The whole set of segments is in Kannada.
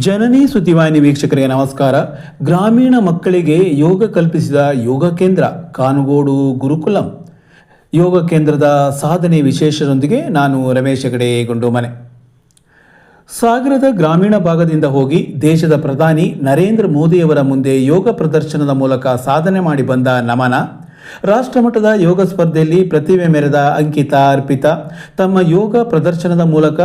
ಜನನಿ ಸುದ್ದಿವಾಹಿನಿ ವೀಕ್ಷಕರಿಗೆ ನಮಸ್ಕಾರ. ಗ್ರಾಮೀಣ ಮಕ್ಕಳಿಗೆ ಯೋಗ ಕಲ್ಪಿಸಿದ ಯೋಗ ಕೇಂದ್ರ ಕಾನುಗೋಡು ಗುರುಕುಲಂ ಯೋಗ ಕೇಂದ್ರದ ಸಾಧನೆ ವಿಶೇಷದೊಂದಿಗೆ ನಾನು ರಮೇಶ್ ಹೆಗಡೆ ಗುಂಡುಮನೆ. ಸಾಗರದ ಗ್ರಾಮೀಣ ಭಾಗದಿಂದ ಹೋಗಿ ದೇಶದ ಪ್ರಧಾನಿ ನರೇಂದ್ರ ಮೋದಿಯವರ ಮುಂದೆ ಯೋಗ ಪ್ರದರ್ಶನದ ಮೂಲಕ ಸಾಧನೆ ಮಾಡಿ ಬಂದ ನಮನ ರಾಷ್ಟ್ರಮಟ್ಟದ ಯೋಗ ಸ್ಪರ್ಧೆಯಲ್ಲಿ ಪ್ರತಿಭೆ ಮೆರೆದ ಅಂಕಿತಾ, ಅರ್ಪಿತಾ, ತಮ್ಮ ಯೋಗ ಪ್ರದರ್ಶನದ ಮೂಲಕ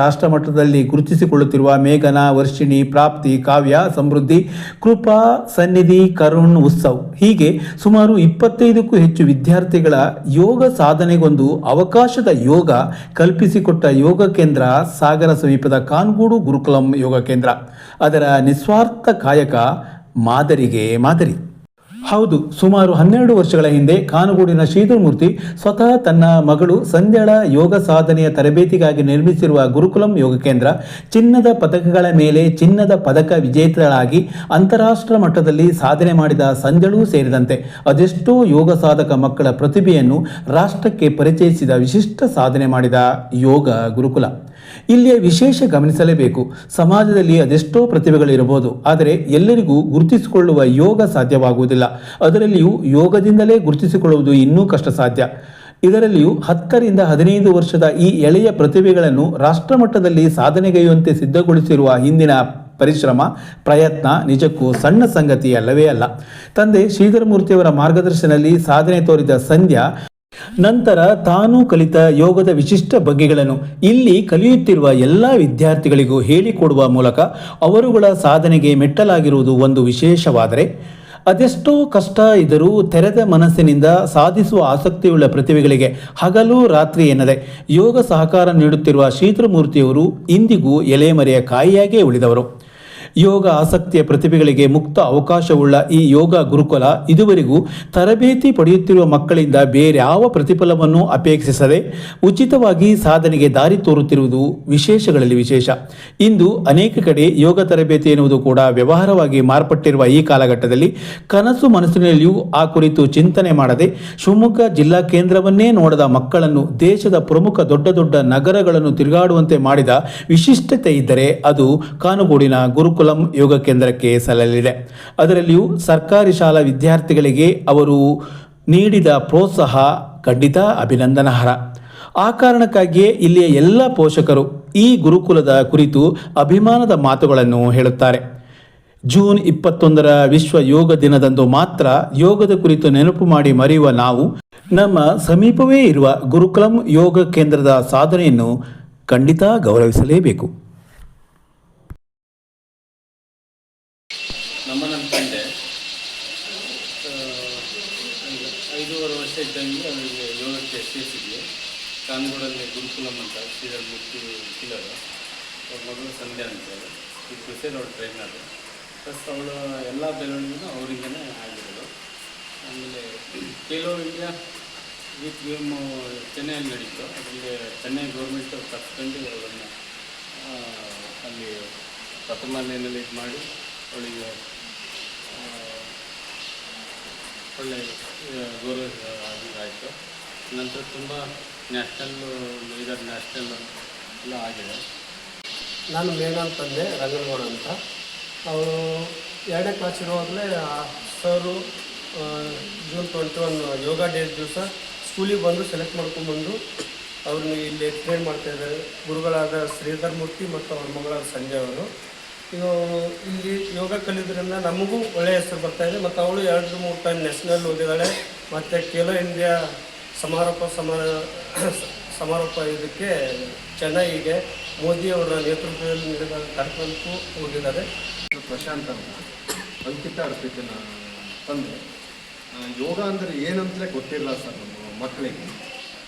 ರಾಷ್ಟ್ರ ಮಟ್ಟದಲ್ಲಿ ಗುರುತಿಸಿಕೊಳ್ಳುತ್ತಿರುವ ಮೇಘನಾ, ವರ್ಷಿಣಿ, ಪ್ರಾಪ್ತಿ, ಕಾವ್ಯ, ಸಮೃದ್ಧಿ, ಕೃಪಾ, ಸನ್ನಿಧಿ, ಕರುಣ್, ಉತ್ಸವ್ ಹೀಗೆ ಸುಮಾರು 25ಕ್ಕೂ ಹೆಚ್ಚು ವಿದ್ಯಾರ್ಥಿಗಳ ಯೋಗ ಸಾಧನೆಗೊಂದು ಅವಕಾಶದ ಯೋಗ ಕಲ್ಪಿಸಿಕೊಟ್ಟ ಯೋಗ ಕೇಂದ್ರ ಸಾಗರ ಸಮೀಪದ ಕಾನುಗೋಡು ಗುರುಕುಲಂ ಯೋಗ ಕೇಂದ್ರ. ಅದರ ನಿಸ್ವಾರ್ಥ ಕಾಯಕ ಮಾದರಿಗೆ ಮಾದರಿ. ಹೌದು, ಸುಮಾರು 12 ವರ್ಷಗಳ ಹಿಂದೆ ಕಾನುಗೋಡಿನ ಶ್ರೀಧರಮೂರ್ತಿ ಸ್ವತಃ ತನ್ನ ಮಗಳು ಸಂಧ್ಯಾಳ ಯೋಗ ಸಾಧನೆಯ ತರಬೇತಿಗಾಗಿ ನಿರ್ಮಿಸಿರುವ ಗುರುಕುಲಂ ಯೋಗ ಕೇಂದ್ರ ಚಿನ್ನದ ಪದಕಗಳ ಮೇಲೆ ಚಿನ್ನದ ಪದಕ ವಿಜೇತರಾಗಿ ಅಂತಾರಾಷ್ಟ್ರ ಮಟ್ಟದಲ್ಲಿ ಸಾಧನೆ ಮಾಡಿದ ಸಂಧ್ಯಾಳೂ ಸೇರಿದಂತೆ ಅದೆಷ್ಟೋ ಯೋಗ ಸಾಧಕ ಮಕ್ಕಳ ಪ್ರತಿಭೆಯನ್ನು ರಾಷ್ಟ್ರಕ್ಕೆ ಪರಿಚಯಿಸಿದ ವಿಶಿಷ್ಟ ಸಾಧನೆ ಮಾಡಿದ ಯೋಗ ಗುರುಕುಲ. ಇಲ್ಲಿಯ ವಿಶೇಷ ಗಮನಿಸಲೇಬೇಕು. ಸಮಾಜದಲ್ಲಿ ಅದೆಷ್ಟೋ ಪ್ರತಿಭೆಗಳಿರಬಹುದು, ಆದರೆ ಎಲ್ಲರಿಗೂ ಗುರುತಿಸಿಕೊಳ್ಳುವ ಯೋಗ ಸಾಧ್ಯವಾಗುವುದಿಲ್ಲ. ಅದರಲ್ಲಿಯೂ ಯೋಗದಿಂದಲೇ ಗುರುತಿಸಿಕೊಳ್ಳುವುದು ಇನ್ನೂ ಕಷ್ಟ ಸಾಧ್ಯ. ಇದರಲ್ಲಿಯೂ 10 ರಿಂದ 15 ವರ್ಷದ ಈ ಎಳೆಯ ಪ್ರತಿಭೆಗಳನ್ನು ರಾಷ್ಟ್ರಮಟ್ಟದಲ್ಲಿ ಸಾಧನೆಗೈಯುವಂತೆ ಸಿದ್ಧಗೊಳಿಸಿರುವ ಹಿಂದಿನ ಪರಿಶ್ರಮ, ಪ್ರಯತ್ನ ನಿಜಕ್ಕೂ ಸಣ್ಣ ಸಂಗತಿ ಅಲ್ಲವೇ ಅಲ್ಲ. ತಂದೆ ಶ್ರೀಧರಮೂರ್ತಿಯವರ ಮಾರ್ಗದರ್ಶನದಲ್ಲಿ ಸಾಧನೆ ತೋರಿದ ಸಂಧ್ಯಾ ನಂತರ ತಾನು ಕಲಿತ ಯೋಗದ ವಿಶಿಷ್ಟ ಬಗೆಗಳನ್ನು ಇಲ್ಲಿ ಕಲಿಯುತ್ತಿರುವ ಎಲ್ಲ ವಿದ್ಯಾರ್ಥಿಗಳಿಗೂ ಹೇಳಿಕೊಡುವ ಮೂಲಕ ಅವರುಗಳ ಸಾಧನೆಗೆ ಮೆಟ್ಟಲಾಗಿರುವುದು ಒಂದು ವಿಶೇಷವಾದರೆ, ಅದೆಷ್ಟೋ ಕಷ್ಟ ಇದ್ದರೂ ತೆರೆದ ಮನಸ್ಸಿನಿಂದ ಸಾಧಿಸುವ ಆಸಕ್ತಿಯುಳ್ಳ ಪ್ರತಿಭೆಗಳಿಗೆ ಹಗಲು ರಾತ್ರಿ ಎನ್ನದೆ ಯೋಗ ಸಹಕಾರ ನೀಡುತ್ತಿರುವ ಶ್ರೀಧರಮೂರ್ತಿಯವರು ಇಂದಿಗೂ ಎಲೆಮರೆಯ ಕಾಯಿಯಾಗೇ ಉಳಿದವರು. ಯೋಗ ಆಸಕ್ತಿಯ ಪ್ರತಿಭೆಗಳಿಗೆ ಮುಕ್ತ ಅವಕಾಶವುಳ್ಳ ಈ ಯೋಗ ಗುರುಕುಲ ಇದುವರೆಗೂ ತರಬೇತಿ ಪಡೆಯುತ್ತಿರುವ ಮಕ್ಕಳಿಂದ ಬೇರ್ಯಾವ ಪ್ರತಿಫಲವನ್ನು ಅಪೇಕ್ಷಿಸದೆ ಉಚಿತವಾಗಿ ಸಾಧನೆಗೆ ದಾರಿ ತೋರುತ್ತಿರುವುದು ವಿಶೇಷಗಳಲ್ಲಿ ವಿಶೇಷ. ಇಂದು ಅನೇಕ ಕಡೆ ಯೋಗ ತರಬೇತಿ ಎನ್ನುವುದು ಕೂಡ ವ್ಯವಹಾರವಾಗಿ ಮಾರ್ಪಟ್ಟಿರುವ ಈ ಕಾಲಘಟ್ಟದಲ್ಲಿ ಕನಸು ಮನಸ್ಸಿನಲ್ಲಿಯೂ ಆ ಕುರಿತು ಚಿಂತನೆ ಮಾಡದೆ ಶಿವಮೊಗ್ಗ ಜಿಲ್ಲಾ ಕೇಂದ್ರವನ್ನೇ ನೋಡದ ಮಕ್ಕಳನ್ನು ದೇಶದ ಪ್ರಮುಖ ದೊಡ್ಡ ದೊಡ್ಡ ನಗರಗಳನ್ನು ತಿರುಗಾಡುವಂತೆ ಮಾಡಿದ ವಿಶಿಷ್ಟತೆ ಇದ್ದರೆ ಅದು ಕಾನುಗೋಡಿನ ಗುರುಕುಲ ಯೋಗ ಕೇಂದ್ರಕ್ಕೆ ಸಲ್ಲಲಿದೆ. ಅದರಲ್ಲಿಯೂ ಸರ್ಕಾರಿ ಶಾಲಾ ವಿದ್ಯಾರ್ಥಿಗಳಿಗೆ ಅವರು ನೀಡಿದ ಪ್ರೋತ್ಸಾಹ ಖಂಡಿತ ಅಭಿನಂದನಾರ್ಹ. ಆ ಕಾರಣಕ್ಕಾಗಿಯೇ ಇಲ್ಲಿಯ ಎಲ್ಲ ಪೋಷಕರು ಈ ಗುರುಕುಲದ ಕುರಿತು ಅಭಿಮಾನದ ಮಾತುಗಳನ್ನು ಹೇಳುತ್ತಾರೆ. ಜೂನ್ 21ರ ವಿಶ್ವ ಯೋಗ ದಿನದಂದು ಮಾತ್ರ ಯೋಗದ ಕುರಿತು ನೆನಪು ಮಾಡಿ ಮರೆಯುವ ನಾವು ನಮ್ಮ ಸಮೀಪವೇ ಇರುವ ಗುರುಕುಲಂ ಯೋಗ ಕೇಂದ್ರದ ಸಾಧನೆಯನ್ನು ಖಂಡಿತ ಗೌರವಿಸಲೇಬೇಕು. ನಮ್ಮ ತಂದೆ 5.5 ವರ್ಷ ಇದ್ದಂಗೆ ಅವರಿಗೆ ಯೋಗಕ್ಕೆ ಸೇರಿಸಿದ್ವಿ. ಕಾನುಗೋಡಲ್ಲಿ ಗುರುಕುಲಂ ಅಂತ ಶ್ರೀಧರಮೂರ್ತಿ ಕಿಲರ್ ಅವ್ರ ಮಗಳು ಸಂಧ್ಯಾ ಅಂತೇಳಿ ಈ ಕ್ರಿಸೇಲ್ ಅವ್ರ ಟ್ರೈನರು. ಪ್ಲಸ್ ಅವಳ ಎಲ್ಲ ಬೆಳವಣಿಗೆನೂ ಅವರಿಂದನೇ ಆಗಿರೋದು. ಆಮೇಲೆ ಖೇಲೋ ಇಂಡಿಯಾ ಯೂತ್ ಗೇಮ್ ಚೆನ್ನೈಯಲ್ಲಿ ನಡೀತು. ಅದರಲ್ಲಿ ಚೆನ್ನೈ ಗೌರ್ಮೆಂಟ್ ಕರ್ಕೊಂಡು ಅವರನ್ನು ಅಲ್ಲಿ ಪ್ರಥಮನಲ್ಲಿ ಇದು ಮಾಡಿ ಅವಳಿಗೆ ಒಳ್ಳೆ ಗೌರವ ಆಯಿತು. ನಂತರ ತುಂಬ ನ್ಯಾಷನಲ್ ಎಲ್ಲ ಆಗಿದೆ. ನಾನು ಮೇಘನ ತಂದೆ ರಂಗನಗೌಡ ಅಂತ. ಅವರು 2ನೇ ಕ್ಲಾಸ್ ಇರುವಾಗಲೇ ಸರು ಜೂನ್ 21 ಯೋಗ ಡೇ ದಿವಸ ಸ್ಕೂಲಿಗೆ ಬಂದು ಸೆಲೆಕ್ಟ್ ಮಾಡ್ಕೊಂಡ್ಬಂದು ಅವ್ರನ್ನ ಇಲ್ಲಿ ಟ್ರೈನ್ ಮಾಡ್ತಾಯಿದ್ದಾರೆ. ಗುರುಗಳಾದ ಶ್ರೀಧರಮೂರ್ತಿ ಮತ್ತು ಅವ್ರ ಮಗಳಾದ ಸಂಜಯ್ ಅವರು. ಇಲ್ಲಿ ಯೋಗ ಕಲಿಯೋದ್ರಿಂದ ನಮಗೂ ಒಳ್ಳೆಯ ಹೆಸರು ಬರ್ತಾಯಿದೆ. ಮತ್ತು ಅವಳು 2-3 ಟೈಮ್ ನ್ಯಾಷನಲ್ ಹೋಗಿದ್ದಾಳೆ. ಮತ್ತು ಖೇಲೋ ಇಂಡಿಯಾ ಸಮಾರೋಪ ಇದಕ್ಕೆ ಚೆನ್ನೈಗೆ ಮೋದಿಯವರ ನೇತೃತ್ವದಲ್ಲಿ ನಡೆದ ಕಾರ್ಯಕ್ರಮಕ್ಕೂ ಹೋಗಿದ್ದಾರೆ. ಪ್ರಶಾಂತ್ ಅಂತ ಅಂಕಿತಾ ಅರ್ಪಿತನ ತಂದೆ. ಯೋಗ ಅಂದರೆ ಏನಂತಲೇ ಗೊತ್ತಿಲ್ಲ ಸರ್ ನಮ್ಮ ಮಕ್ಕಳಿಗೆ.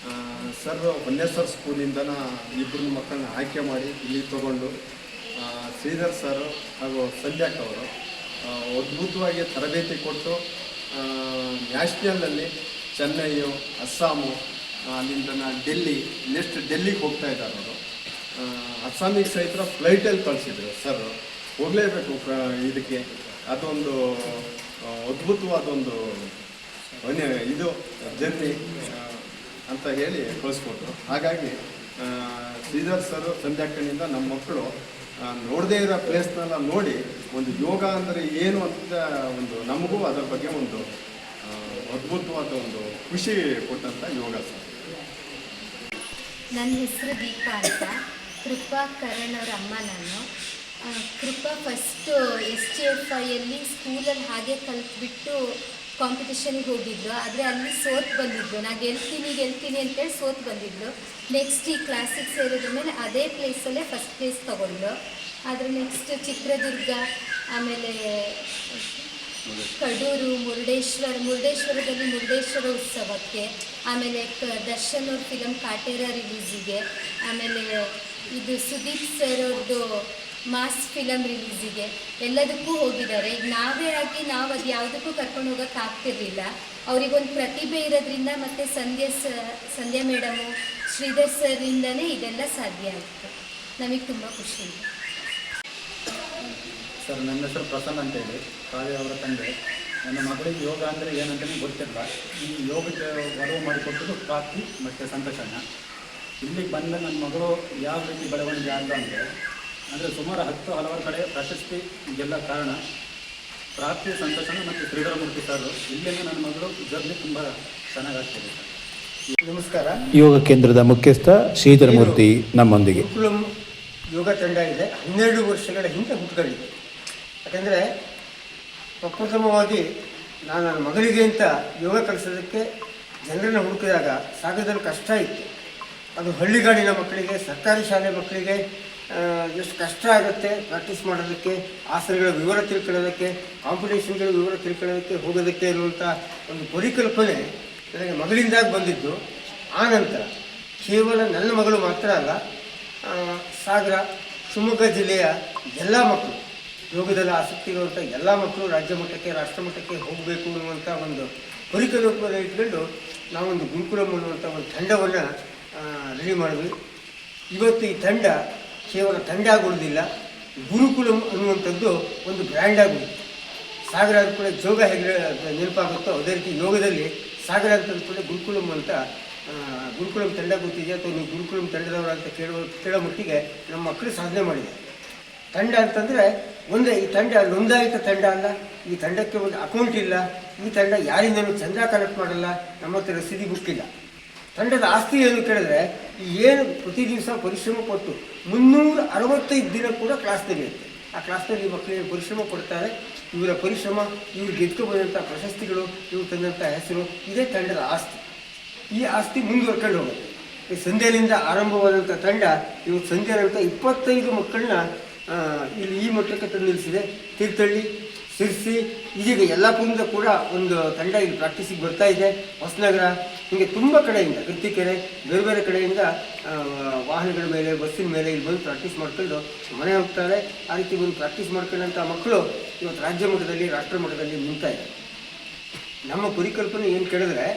ಸರ್ ಹೊನ್ನೇಶ್ವರ ಸ್ಕೂಲಿಂದನ 2 ಮಕ್ಕಳನ್ನ ಆಯ್ಕೆ ಮಾಡಿ ಇಲ್ಲಿ ತಗೊಂಡು ಶ್ರೀಧರ್ ಸರ್ ಹಾಗೂ ಸಂಧ್ಯಾಕ್ ಅವರು ಅದ್ಭುತವಾಗಿ ತರಬೇತಿ ಕೊಟ್ಟು ನ್ಯಾಷನಲಲ್ಲಿ ಚೆನ್ನೈಯು, ಅಸ್ಸಾಮು, ಅಲ್ಲಿಂದ ಡೆಲ್ಲಿ, ನೆಕ್ಸ್ಟ್ ಡೆಲ್ಲಿಗೆ ಹೋಗ್ತಾ ಇದ್ದಾರೆ ಅವರು. ಅಸ್ಸಾಮಿಗೆ ಸಹಿತ ಫ್ಲೈಟಲ್ಲಿ ಕಳಿಸಿದ್ರು ಸರ್. ಹೋಗಲೇಬೇಕು ಇದಕ್ಕೆ. ಅದೊಂದು ಅದ್ಭುತವಾದೊಂದು ಇದು ಜರ್ನಿ ಅಂತ ಹೇಳಿ ಕಳಿಸ್ಕೊಟ್ರು. ಹಾಗಾಗಿ ಶ್ರೀಧರ್ ಸರ್ ಸಂಧ್ಯಾಕ್ಕನಿಂದ ನಮ್ಮ ಮಕ್ಕಳು ನೋಡದೇ ಇರೋ ಪ್ಲೇಸ್ನೆಲ್ಲ ನೋಡಿ ಒಂದು ಯೋಗ ಅಂದರೆ ಏನು ಅಂತ ಒಂದು ನಮಗೂ ಅದರ ಬಗ್ಗೆ ಒಂದು ಅದ್ಭುತವಾದ ಒಂದು ಖುಷಿ ಕೊಟ್ಟಂಥ ಯೋಗ ಸರ್. ನನ್ನ ಹೆಸರು ದೀಪಾ ಅಂತ, ಕೃಪಾ ಕರಣ್ ಅವ್ರ ಅಮ್ಮ ನಾನು. ಕೃಪಾ ಫಸ್ಟು STFIಯಲ್ಲಿ ಸ್ಕೂಲಲ್ಲಿ ಹಾಗೆ ಕಲ್ತ್ಬಿಟ್ಟು ಕಾಂಪಿಟಿಷನಿಗೆ ಹೋಗಿದ್ಲು. ಆದರೆ ಅಲ್ಲಿ ಸೋತು ಬಂದಿದ್ಲು. ನಾನು ಗೆಲ್ತೀನಿ ಅಂತೇಳಿ ಸೋತು ಬಂದಿದ್ಲು. ನೆಕ್ಸ್ಟ್ ಈ ಕ್ಲಾಸಿಗೆ ಸೇರಿದ ಮೇಲೆ ಅದೇ ಪ್ಲೇಸಲ್ಲೇ ಫಸ್ಟ್ ಪ್ಲೇಸ್ ತೊಗೊಂಡ್ಳು. ಆದರೆ ನೆಕ್ಸ್ಟ್ ಚಿತ್ರದುರ್ಗ, ಆಮೇಲೆ ಕಡೂರು, ಮುರುಡೇಶ್ವರದಲ್ಲಿ ಮುರುಡೇಶ್ವರ ಉತ್ಸವಕ್ಕೆ, ಆಮೇಲೆ ದರ್ಶನ್ ಅವ್ರ ಫಿಲಮ್ ಕಾಟೇರ ರಿಲೀಸಿಗೆ, ಆಮೇಲೆ ಇದು ಸುದೀಪ್ ಸರ್ ಅವ್ರದ್ದು ಮಾಸ್ ಫಿಲಮ್ ರಿಲೀಸಿಗೆ ಎಲ್ಲದಕ್ಕೂ ಹೋಗಿದ್ದಾರೆ. ಈಗ ನಾವು ಅದು ಯಾವುದಕ್ಕೂ ಕರ್ಕೊಂಡು ಹೋಗೋಕ್ಕೆ ಆಗ್ತಿರ್ಲಿಲ್ಲ. ಅವರಿಗೊಂದು ಪ್ರತಿಭೆ ಇರೋದ್ರಿಂದ ಮತ್ತು ಸಂಧ್ಯಾ ಮೇಡಮು, ಶ್ರೀಧರ್ ಸರಿಂದನೇ ಇದೆಲ್ಲ ಸಾಧ್ಯ ಆಯಿತು. ನಮಗೆ ತುಂಬ ಖುಷಿ ಇದೆ. ಸರ್, ನನ್ನ ಹೆಸರು ಪ್ರಸನ್ನ ಅಂತೇಳಿ, ಕಾವ್ಯ ಅವರ ತಂದೆ. ನನ್ನ ಮಗಳಿಗೆ ಯೋಗ ಅಂದರೆ ಏನಂತಲೇ ಗೊತ್ತಿಲ್ಲ. ಈ ಯೋಗಕ್ಕೆ ಒಲವು ಮಾಡಿಕೊಟ್ಟದ್ದು ಪ್ರಾಪ್ತಿ ಮತ್ತು ಸಂತೋಷನ. ಇಲ್ಲಿಗೆ ಬಂದ ನನ್ನ ಮಗಳು ಯಾವ ರೀತಿ ಬೆಳವಣಿಗೆ ಆದ ಅಂದರೆ ಸುಮಾರು ಹಲವಾರು ಕಡೆ ಪ್ರಶಸ್ತಿ ಗೆಲ್ಲ ಕಾರಣ ಪ್ರಾಪ್ತಿ, ಸಂತೋಷನ ಮತ್ತು ಶ್ರೀಧರಮೂರ್ತಿ ಸರ್. ಇಲ್ಲಿಂದ ನನ್ನ ಮಗಳು ಜರ್ನಿ ತುಂಬ ಚೆನ್ನಾಗಾಗ್ತದೆ ಸರ್. ನಮಸ್ಕಾರ. ಯೋಗ ಕೇಂದ್ರದ ಮುಖ್ಯಸ್ಥ ಶ್ರೀಧರಮೂರ್ತಿ ನಮ್ಮೊಂದಿಗೆ. ಗುರುಕುಲಂ ಯೋಗ ತಂಡ ಇದೆ, 12 ವರ್ಷಗಳ ಹಿಂದೆ ಹುಟ್ಟುಕೊಂಡಿದೆ. ಯಾಕೆಂದರೆ ಪ್ರಪ್ರಥಮವಾಗಿ ನಾನು ನನ್ನ ಮಗಳಿಗೆ ಅಂತ ಯೋಗ ಕಲಿಸೋದಕ್ಕೆ ಜನರನ್ನು ಹುಡುಕಿದಾಗ ಸಾಗರದಲ್ಲಿ ಕಷ್ಟ ಇತ್ತು. ಅದು ಹಳ್ಳಿಗಾಡಿನ ಮಕ್ಕಳಿಗೆ, ಸರ್ಕಾರಿ ಶಾಲೆ ಮಕ್ಕಳಿಗೆ ಎಷ್ಟು ಕಷ್ಟ ಆಗುತ್ತೆ ಪ್ರಾಕ್ಟೀಸ್ ಮಾಡೋದಕ್ಕೆ, ಆಸನಗಳ ವಿವರ ತಿಳ್ಕೊಳ್ಳೋದಕ್ಕೆ, ಕಾಂಪಿಟೇಷನ್ಗಳ ವಿವರ ತಿಳ್ಕೊಳ್ಳೋದಕ್ಕೆ ಹೋಗೋದಕ್ಕೆ ಅನ್ನುವಂಥ ಒಂದು ಪರಿಕಲ್ಪನೆ ನನಗೆ ಮಗಳಿಂದಾಗಿ ಬಂದಿದ್ದು. ಆ ನಂತರ ಕೇವಲ ನನ್ನ ಮಗಳು ಮಾತ್ರ ಅಲ್ಲ, ಸಾಗರ, ಶಿವಮೊಗ್ಗ ಜಿಲ್ಲೆಯ ಎಲ್ಲ ಮಕ್ಕಳು, ಯೋಗದಲ್ಲಿ ಆಸಕ್ತಿ ಇರುವಂಥ ಎಲ್ಲ ಮಕ್ಕಳು ರಾಜ್ಯ ಮಟ್ಟಕ್ಕೆ, ರಾಷ್ಟ್ರ ಮಟ್ಟಕ್ಕೆ ಹೋಗಬೇಕು ಅನ್ನುವಂಥ ಒಂದು ಪರಿಕಲ್ಪನೆ ಇಟ್ಕೊಂಡು ನಾವೊಂದು ಗುರುಕುಲಂ ಅನ್ನುವಂಥ ಒಂದು ತಂಡವನ್ನು ರೆಡಿ ಮಾಡಿದ್ವಿ. ಇವತ್ತು ಈ ತಂಡ ಕೇವಲ ತಂಡ ಆಗುವುದಿಲ್ಲ, ಗುರುಕುಲಂ ಅನ್ನುವಂಥದ್ದು ಒಂದು ಬ್ರ್ಯಾಂಡ್ ಆಗುವುದು. ಸಾಗರ ಕೂಡ ಯೋಗ ಹೇಗೆ ನೆನಪಾಗುತ್ತೋ ಅದೇ ರೀತಿ ಯೋಗದಲ್ಲಿ ಸಾಗರ ಅಂತ ಕೂಡ ಗುರುಕುಲಂ ಅಂತ, ಗುರುಕುಲಂ ತಂಡ ಗೊತ್ತಿದೆಯಾ ಅಥವಾ ನೀವು ಗುರುಕುಲಂ ತಂಡದವರು ಅಂತ ಕೇಳೋ ಮಟ್ಟಿಗೆ ನಮ್ಮ ಮಕ್ಕಳು ಸಾಧನೆ ಮಾಡಿದೆ. ತಂಡ ಅಂತಂದರೆ ಒಂದೇ, ಈ ತಂಡ ನೋಂದಾಯಿತ ತಂಡ ಅಲ್ಲ, ಈ ತಂಡಕ್ಕೆ ಒಂದು ಅಕೌಂಟ್ ಇಲ್ಲ, ಈ ತಂಡ ಯಾರಿಂದಲೂ ಚಂದ ಕಲೆಕ್ಟ್ ಮಾಡಲ್ಲ, ನಮ್ಮ ಹತ್ರ ರಸೀದಿ ಬುಕ್ ಇಲ್ಲ. ತಂಡದ ಆಸ್ತಿ ಏನು ಕೇಳಿದ್ರೆ, ಏನು ಪ್ರತಿ ದಿವಸ ಪರಿಶ್ರಮ ಪಟ್ಟು 365 ದಿನ ಕೂಡ ಕ್ಲಾಸ್ನಲ್ಲಿ ಇರುತ್ತೆ. ಆ ಕ್ಲಾಸ್ನಲ್ಲಿ ಮಕ್ಕಳಿಗೆ ಪರಿಶ್ರಮ ಪಡ್ತಾರೆ. ಇವರ ಪರಿಶ್ರಮ, ಇವ್ರು ಗೆದ್ಕೊಬಂದಂಥ ಪ್ರಶಸ್ತಿಗಳು, ಇವ್ರು ತಂದಂಥ ಹೆಸರು, ಇದೇ ತಂಡದ ಆಸ್ತಿ. ಈ ಆಸ್ತಿ ಮುಂದುವರ್ಕೊಂಡು ಹೋಗುತ್ತೆ. ಈ ಸಂಧ್ಯೆಯಿಂದ ಆರಂಭವಾದಂಥ ತಂಡ ಇವತ್ತು ಸಂಧ್ಯೆ ನಂತರ 25 ಮಕ್ಕಳನ್ನ ಇಲ್ಲಿ ಈ ಮಟ್ಟಕ್ಕೆ ತಂದು ನಿಲ್ಲಿಸಿದೆ. ತೀರ್ಥಹಳ್ಳಿ, ಸಿರ್ಸಿ, ಇದೀಗ ಯಲ್ಲಾಪುರದಿಂದ ಕೂಡ ಒಂದು ತಂಡ ಇಲ್ಲಿ ಪ್ರಾಕ್ಟೀಸಿಗೆ ಬರ್ತಾ ಇದೆ. ಹೊಸನಗರ, ಹೀಗೆ ತುಂಬ ಕಡೆಯಿಂದ, ಗರ್ತಿಕೆರೆ, ಬೇರೆ ಬೇರೆ ಕಡೆಯಿಂದ ವಾಹನಗಳ ಮೇಲೆ, ಬಸ್ಸಿನ ಮೇಲೆ ಇಲ್ಲಿ ಬಂದು ಪ್ರಾಕ್ಟೀಸ್ ಮಾಡ್ಕೊಂಡು ಮನೆ ಹೋಗ್ತಾರೆ. ಆ ರೀತಿ ಬಂದು ಪ್ರಾಕ್ಟೀಸ್ ಮಾಡ್ಕೊಂಡಂಥ ಮಕ್ಕಳು ಇವತ್ತು ರಾಜ್ಯ ಮಟ್ಟದಲ್ಲಿ, ರಾಷ್ಟ್ರ ಮಟ್ಟದಲ್ಲಿ ನಿಲ್ತಾ ಇದೆ. ನಮ್ಮ ಪರಿಕಲ್ಪನೆ ಏನು ಕೇಳಿದ್ರೆ,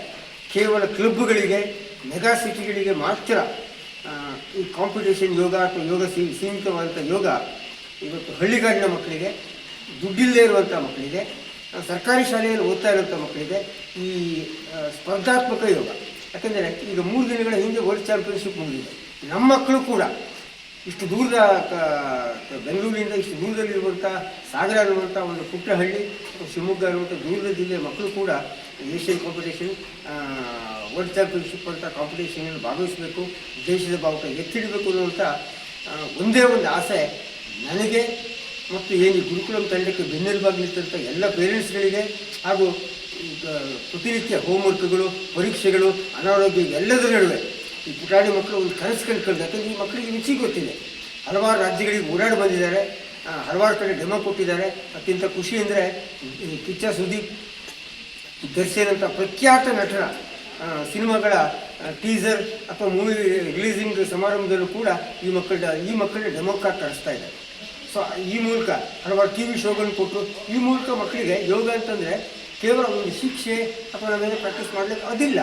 ಕೇವಲ ಕ್ಲಬ್ಗಳಿಗೆ, ಮೆಗಾ ಸಿಟಿಗಳಿಗೆ ಮಾತ್ರ ಈ ಕಾಂಪಿಟೇಷನ್ ಯೋಗ ಅಥವಾ ಯೋಗ ಸೀಮಿತವಾದಂಥ ಯೋಗ ಇವತ್ತು ಹಳ್ಳಿಗಾಡಿನ ಮಕ್ಕಳಿಗೆ, ದುಡ್ಡಿಲ್ಲದೆ ಇರುವಂಥ ಮಕ್ಕಳಿಗೆ, ಸರ್ಕಾರಿ ಶಾಲೆಯಲ್ಲಿ ಓದ್ತಾ ಇರುವಂಥ ಮಕ್ಕಳಿಗೆ ಈ ಸ್ಪರ್ಧಾತ್ಮಕ ಯೋಗ. ಯಾಕೆಂದರೆ ಈಗ 3 ದಿನಗಳ ಹಿಂದೆ ವರ್ಲ್ಡ್ ಚಾಂಪಿಯನ್ಶಿಪ್ ಮುಗಿದಿದೆ. ನಮ್ಮ ಮಕ್ಕಳು ಕೂಡ ಇಷ್ಟು ದೂರದ, ಬೆಂಗಳೂರಿನಿಂದ ಇಷ್ಟು ದೂರದಲ್ಲಿರುವಂಥ ಸಾಗರ ಅನ್ನುವಂಥ ಒಂದು ಪುಟ್ಟ ಹಳ್ಳಿ, ಶಿವಮೊಗ್ಗ ಅನ್ನುವಂಥ ದೂರದ ಜಿಲ್ಲೆಯ ಮಕ್ಕಳು ಕೂಡ ಏಷ್ಯನ್ ಕಾಂಪಿಟೇಷನ್, ವರ್ಲ್ಡ್ ಚಾಂಪಿಯನ್ಶಿಪ್ ಅಂತ ಕಾಂಪಿಟೇಷನಲ್ಲಿ ಭಾಗವಹಿಸಬೇಕು, ದೇಶದ ಬಾವುಟ ಎತ್ತಿಡಬೇಕು ಅನ್ನುವಂಥ ಒಂದೇ ಒಂದು ಆಸೆ ನನಗೆ ಮತ್ತು ಏನು ಗುರುಕುಲಂ ತಂಡಕ್ಕೆ ಬೆನ್ನೆಲುಬಾಗಿ ನಿಂತಂಥ ಎಲ್ಲ ಪೇರೆಂಟ್ಸ್ಗಳಿಗೆ, ಹಾಗೂ ಪ್ರತಿನಿತ್ಯ ಹೋಮ್ವರ್ಕ್ಗಳು, ಪರೀಕ್ಷೆಗಳು, ಅನಾರೋಗ್ಯ ಎಲ್ಲದರ ನಡುವೆ ಈ ಪುಟಾಣಿ ಮಕ್ಕಳು ಒಂದು ಕನಸು ಕಂಡುಕೊಂಡು, ಯಾಕಂದರೆ ಈ ಮಕ್ಕಳಿಗೆ ರುಚಿ ಗೊತ್ತಿದೆ. ಹಲವಾರು ರಾಜ್ಯಗಳಿಗೆ ಓಡಾಡಿ ಬಂದಿದ್ದಾರೆ, ಹಲವಾರು ಕಡೆ ಡೆಮೋ ಕೊಟ್ಟಿದ್ದಾರೆ. ಅತ್ಯಂತ ಖುಷಿ ಅಂದರೆ ಕಿಚ್ಚ ಸುದೀಪ್, ದರ್ಶನ್ ಅಂತ ಪ್ರಖ್ಯಾತ ನಟರ ಸಿನಿಮಾಗಳ ಟೀಸರ್ ಅಥವಾ ಮೂವಿ ರಿಲೀಸಿಂಗ್ ಸಮಾರಂಭದಲ್ಲೂ ಕೂಡ ಈ ಮಕ್ಕಳನ್ನ ಡೆಮೋಕ್ಕಾಗಿ ಕಳಿಸ್ತಾ ಇದ್ದಾರೆ. ಸೊ ಈ ಮೂಲಕ ಹಲವಾರು TV ಶೋಗಳನ್ನು ಕೊಟ್ಟು, ಈ ಮೂಲಕ ಮಕ್ಕಳಿಗೆ ಯೋಗ ಅಂತಂದರೆ ಕೇವಲ ಒಂದು ಶಿಕ್ಷೆ ಅಥವಾ ನಾವೇನೋ ಪ್ರಾಕ್ಟೀಸ್ ಮಾಡಲಿಕ್ಕೆ ಅದಿಲ್ಲ.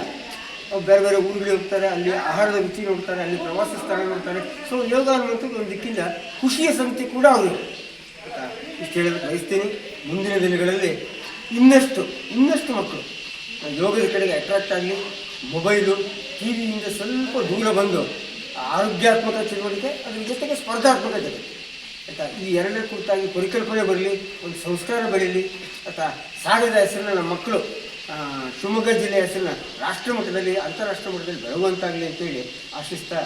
ಬೇರೆ ಬೇರೆ ಊರುಗಳಿಗೆ ಹೋಗ್ತಾರೆ, ಅಲ್ಲಿ ಆಹಾರದ ರುಚಿ ನೋಡ್ತಾರೆ, ಅಲ್ಲಿ ಪ್ರವಾಸ ಸ್ಥಳ ನೋಡ್ತಾರೆ. ಸೊ ಯೋಗ ಅನ್ನುವಂಥದ್ದು ಒಂದು ದಿಕ್ಕಿಂದ ಖುಷಿಯ ಸಂಗತಿ ಕೂಡ ಅವರು. ಇಷ್ಟು ಹೇಳೋದಕ್ಕೆ ಬಯಸ್ತೀನಿ. ಮುಂದಿನ ದಿನಗಳಲ್ಲಿ ಇನ್ನಷ್ಟು ಮಕ್ಕಳು ಯೋಗದ ಕಡೆಗೆ ಅಟ್ರಾಕ್ಟ್ ಆಗಲಿ, ಮೊಬೈಲು, ಟಿವಿಯಿಂದ ಸ್ವಲ್ಪ ದೂರ ಬಂದು ಆರೋಗ್ಯಾತ್ಮಕ ಚಟುವಟಿಕೆ, ಅದ್ರ ಜೊತೆಗೆ ಸ್ಪರ್ಧಾತ್ಮಕ ಜೊತೆ ಆಯಿತಾ. ಈ ಎರಡನೇ ಕುರಿತಾಗಿ ಪರಿಕಲ್ಪನೆ ಬರಲಿ, ಒಂದು ಸಂಸ್ಕಾರ ಬೆಳೀಲಿ, ಆಯಿತಾ. ಸಾಗರದ ಹೆಸರನ್ನ ನಮ್ಮ ಮಕ್ಕಳು ಶಿವಮೊಗ್ಗ ಜಿಲ್ಲೆಯ ಹೆಸರನ್ನ ರಾಷ್ಟ್ರ ಮಟ್ಟದಲ್ಲಿ, ಅಂತಾರಾಷ್ಟ್ರೀಯ ಮಟ್ಟದಲ್ಲಿ ಬೆಳಗುವಂತಾಗಲಿ ಅಂತೇಳಿ ಆಶಿಸ್ತಾ